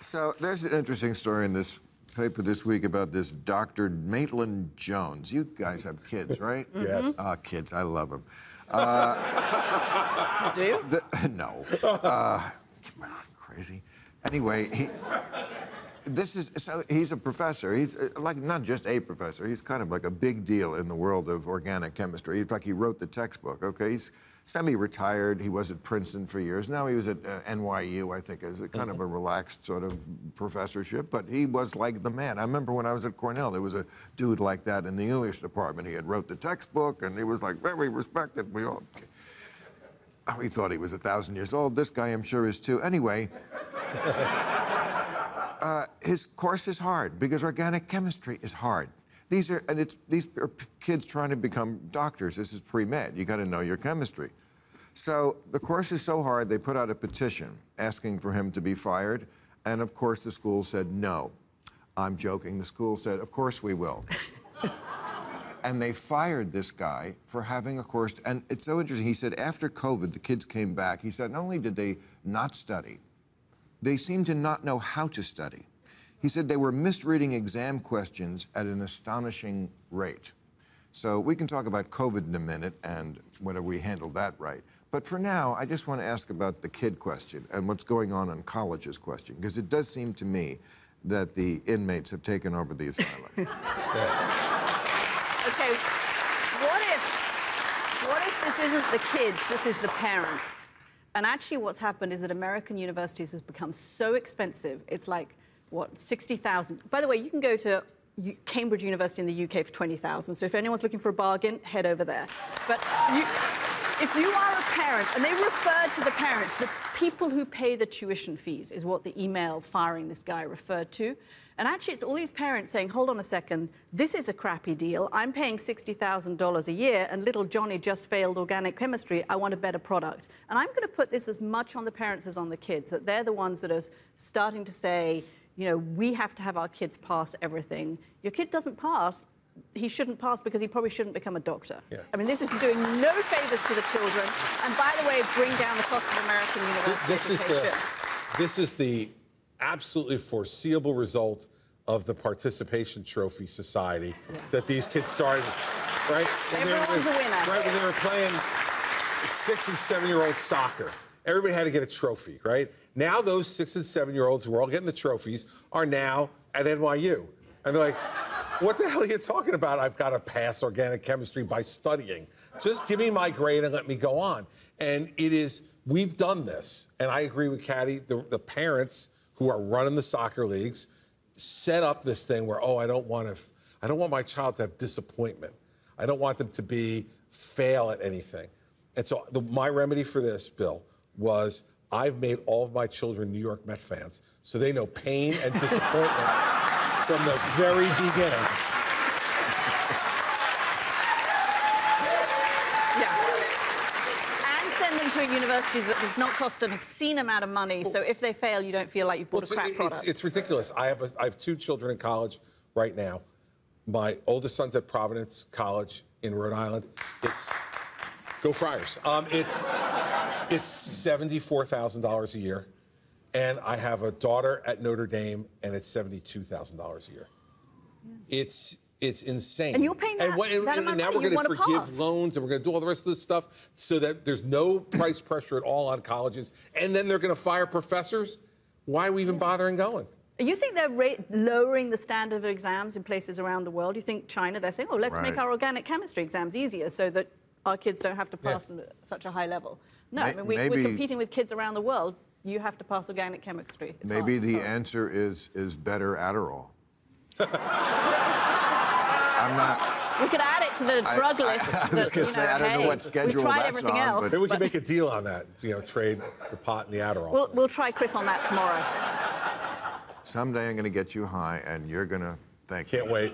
So there's an interesting story in this paper this week about this Dr. Maitland Jones. You guys have kids, right? Yes. Kids, I love them. Do you? No. Crazy. Anyway, he's a professor. He's like not just a professor. He's kind of like a big deal in the world of organic chemistry. In fact, he wrote the textbook. Okay, he's semi-retired. He was at Princeton for years. Now he was at NYU, I think, as a kind of a relaxed sort of professorship. But he was like the man. I remember when I was at Cornell, there was a dude like that in the English department. He had wrote the textbook, and he was like very respected. We thought he was 1,000 years old. This guy, I'm sure, is too. Anyway. His course is hard because organic chemistry is hard. These are kids trying to become doctors. This is pre-med. You got to know your chemistry. So the course is so hard, they put out a petition asking for him to be fired. And of course, the school said no. I'm joking. The school said, of course we will. And they fired this guy for having a course. And it's so interesting. He said after COVID, the kids came back. He said not only did they not study, they seemed to not know how to study. He said they were misreading exam questions at an astonishing rate. So we can talk about COVID in a minute and whether we handled that right. But for now, I just want to ask about the kid question and what's going on colleges question, because it does seem to me that the inmates have taken over the asylum. Okay, what if this isn't the kids, this is the parents? And actually what's happened is that American universities have become so expensive. It's like, what, 60,000. By the way, you can go to Cambridge University in the UK for 20,000. So if anyone's looking for a bargain, head over there. But if you are a parent, and they referred to the parents, the people who pay the tuition fees is what the email firing this guy referred to. And actually, it's all these parents saying, hold on a second, this is a crappy deal. I'm paying $60,000 a year, and little Johnny just failed organic chemistry. I want a better product. And I'm going to put this as much on the parents as on the kids, that they're the ones that are starting to say, you know, we have to have our kids pass everything. Your kid doesn't pass, he shouldn't pass because he probably shouldn't become a doctor. Yeah. I mean, this is doing no favors to the children. And by the way, bring down the cost of American university education. This is the absolutely foreseeable result of the participation trophy society that these kids started, right? Everyone's a winner. Right, when they were playing 6- and 7-year-old soccer. Everybody had to get a trophy, right? Now those 6- and 7-year-olds who are all getting the trophies are now at NYU. And they're like, what the hell are you talking about? I've got to pass organic chemistry by studying. Just give me my grade and let me go on. And we've done this. And I agree with Katty, the parents who are running the soccer leagues set up this thing where, I don't want my child to have disappointment. I don't want them to fail at anything. And so my remedy for this, Bill, was I've made all of my children New York Met fans, so they know pain and disappointment from the very beginning. To a university that does not cost an obscene amount of money, so if they fail, you don't feel like you've bought a crap product. It's ridiculous. I have 2 children in college right now. My oldest son's at Providence College in Rhode Island. Go Friars. It's $74,000 a year, and I have a daughter at Notre Dame, and it's $72,000 a year. It's insane. And you're paying that, and now we're going to forgive loans, and we're going to do all the rest of this stuff so that there's no price pressure at all on colleges. And then they're going to fire professors. Why are we even bothering going? You think they're lowering the standard of exams in places around the world? You think China, they're saying, let's make our organic chemistry exams easier so that our kids don't have to pass them at such a high level? No, I mean, we're competing with kids around the world. You have to pass organic chemistry. Maybe the answer is better Adderall. I'm not. We could add it to the drug list. I was going to say, I don't know what schedule that's on. Else, maybe we can make a deal on that. Trade the pot and the Adderall. We'll try Chris on that tomorrow. Someday I'm going to get you high, and you're going to thank me. Can't wait.